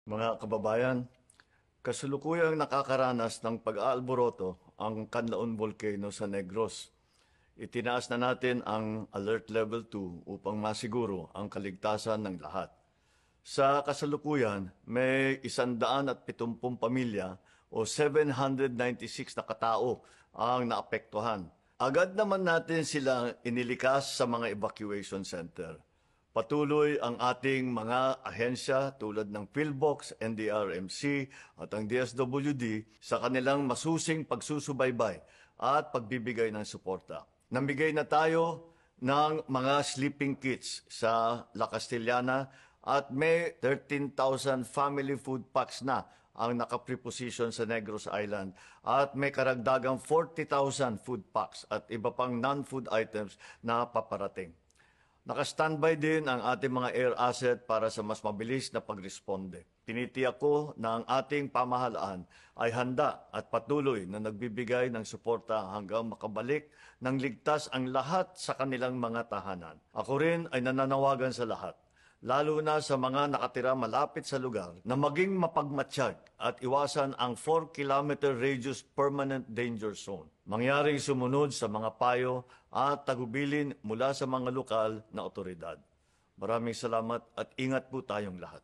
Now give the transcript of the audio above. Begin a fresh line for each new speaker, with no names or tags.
Mga kababayan, kasulukuyang nakakaranas ng pag-aalboroto ang Canlaon Volcano sa Negros. Itinaas na natin ang Alert Level 2 upang masiguro ang kaligtasan ng lahat. Sa kasalukuyan, may 170 pamilya o 796 na katao ang naapektuhan. Agad naman natin sila inilikas sa mga evacuation center. Patuloy ang ating mga ahensya tulad ng PhilBox, NDRMC at ang DSWD sa kanilang masusing pagsusubaybay at pagbibigay ng suporta. Namigay na tayo ng mga sleeping kits sa La Castellana at may 13,000 family food packs na ang nakapreposition sa Negros Island at may karagdagang 40,000 food packs at iba pang non-food items na paparating. Naka-standby din ang ating mga air asset para sa mas mabilis na pagresponde. Tinitiyak ko na ang ating pamahalaan ay handa at patuloy na nagbibigay ng suporta hanggang makabalik ng ligtas ang lahat sa kanilang mga tahanan. Ako rin ay nananawagan sa lahat, lalo na sa mga nakatira malapit sa lugar, na maging mapagmatsyag at iwasan ang 4-kilometer radius permanent danger zone. Mangyaring sumunod sa mga payo at tagubilin mula sa mga lokal na otoridad. Maraming salamat at ingat po tayong lahat.